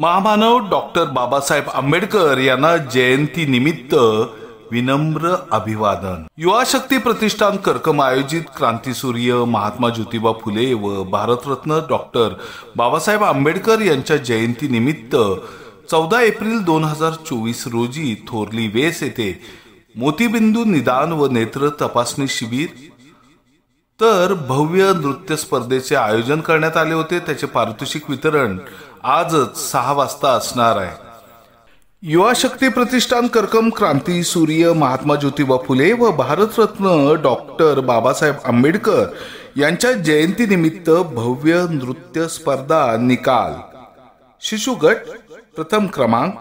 महामानव डॉक्टर बाबासाहेब आंबेडकर यांना जयंती निमित्त विनम्र अभिवादन। युवा शक्ती प्रतिष्ठान कर्कम आयोजित क्रांतीसूर्य महात्मा ज्योतिबा फुले व भारतरत्न डॉक्टर बाबासाहेब आंबेडकर यांच्या जयंती निमित्त 14 एप्रिल 2024 रोजी थोरली वेस येथे मोतीबिंदू निदान व नेत्र तपासणी शिबिर तर भव्य नृत्य स्पर्धेचे आयोजन करण्यात आले होते। त्याचे पारितोषिक वितरण आजच 6 वाजता असणार आहे। युवा शक्ती प्रतिष्ठान कर्कम क्रांती सूर्य महात्मा ज्योतिबा फुले व भारतरत्न डॉक्टर बाबासाहेब आंबेडकर यांच्या जयंती निमित्त भव्य नृत्य स्पर्धा निकाल। शिशु गट प्रथम क्रमांक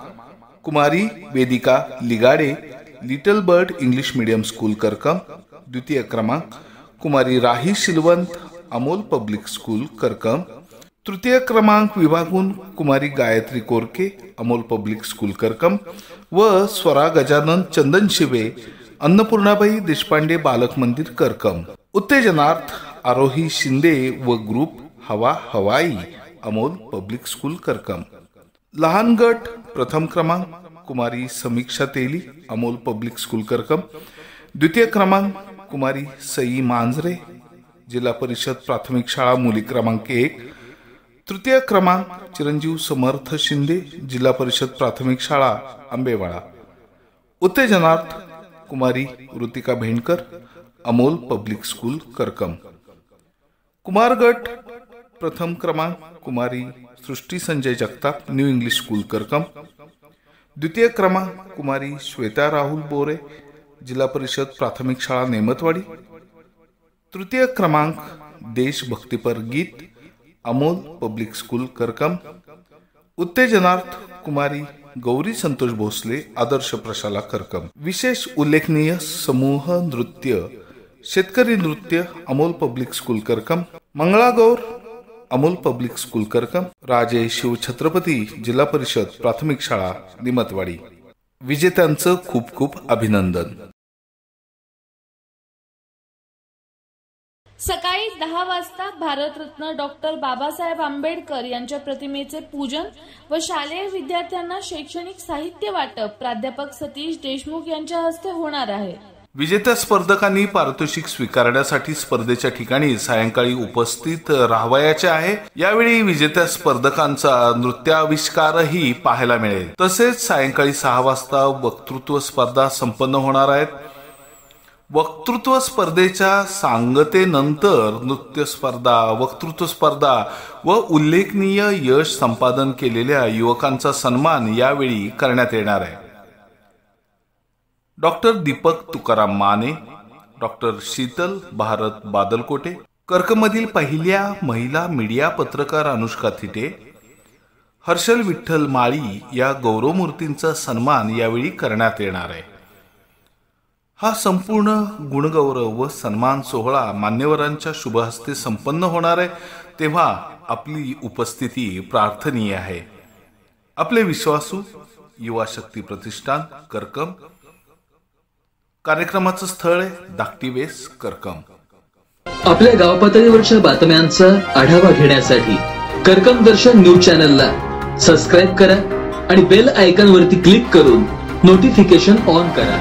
कुमारी Vedika Ligade little bird English medium school Karkam. द्वितीय क्रमांक कुमारी राही शिलवंत अमोल पब्लिक स्कूल कर्कम। तृतीय क्रमांक विभागून कुमारी गायत्री कोरके अमोल पब्लिक स्कूल कर्कम व स्वरा गजानन चंदन शिवे अन्नपूर्णाबाई देशपांडे बालक मंदिर कर्कम। उत्तेजनार्थ आरोही शिंदे व ग्रुप हवा हवाई अमोल पब्लिक स्कूल कर्कम। लहान गट प्रथम क्रमांक कुमारी समीक्षा तेली अमोल पब्लिक स्कूल कर्कम। द्वितीय क्रमांक कुमारी सई मांजरे जिल्हा परिषद प्राथमिक शाळा मुली क्रमांक 1। तृतीय क्रमांक चिरंजीव समर्थ शिंदे जिल्हा परिषद प्राथमिक शाळा आंबेवाडा। उत्तेजनार्थ कुमारी ऋतिका भेंडकर अमोल पब्लिक स्कूल कर्कम। कुमार गट प्रथम क्रमांक कुमारी Srushti Sanjay Jagtap new English school Karkam. द्वितीय क्रमांक कुमारी श्वेता राहुल बोरे जिल्हा परिषद प्राथमिक शाळा नेमतवाडी। तृतीय क्रमांक देशभक्तीपर गीत अमोल पब्लिक स्कूल कर्कम। उत्तेजनार्थ कुमारी गौरी संतोष भोसले आदर्श प्रशाला कर्कम। विशेष उल्लेखनीय समूह नृत्य शेतकरी नृत्य Amol public school Karkam. Mangalagaur Amol public school Karkam. Raje Shivchhatrapati जिल्हा परिषद प्राथमिक शाळा निमतवाडी। विजेत्यांचं खूप खूप अभिनंदन। सकाळी 10 वाजता भारतरत्न डॉक्टर बाबासाहेब आंबेडकर यांच्या प्रतिमेचे पूजन व शालेय विद्यार्थ्यांना शैक्षणिक साहित्य वाटप प्राध्यापक सतीश देशमुख यांच्या हस्ते होणार आहे। विजेत्या स्पर्धकांनी पारितोषिक स्वीकारण्यासाठी स्पर्धेच्या ठिकाणी सायंकाळी उपस्थित राहावयाचे आहे। यावेळी विजेत्या स्पर्धकांचा नृत्याविष्कारही पाहायला मिळेल। तसेच सायंकाळी 6 वाजता वक्तृत्व स्पर्धा संपन्न होणार आहेत। वक्तृत्व स्पर्धेच्या सांगतेनंतर नृत्य स्पर्धा वक्तृत्व स्पर्धा व उल्लेखनीय यश संपादन केलेल्या युवकांचा सन्मान यावेळी करण्यात येणार आहे। डॉक्टर दीपक तुकाराम माने डॉक्टर शीतल भारत बादलकोटे कर्कमधील पहिल्या महिला मीडिया पत्रकार अनुष्का थिटे हर्षल विठ्ठल माळी या गौरवमूर्तींचा सन्मान यावेळी करण्यात येणार आहे। हा संपूर्ण गुणगौरव व सन्मान सोहळा मान्यवरांच्या शुभहस्ते संपन्न होणार आहे, तेव्हा आपली उपस्थिती प्रार्थनीय आहे। आपले विश्वासू युवा शक्ती प्रतिष्ठान कर्कम। कार्यक्रमाचं स्थळ आहे धाकटी वेस कर्कम। आपल्या गाव पातळीवरच्या बातम्यांचा आढावा घेण्यासाठी कर्कम दर्शन न्यूज चॅनलला सबस्क्राइब करा आणि बेल आयकॉन वरती क्लिक करून नोटिफिकेशन ऑन करा।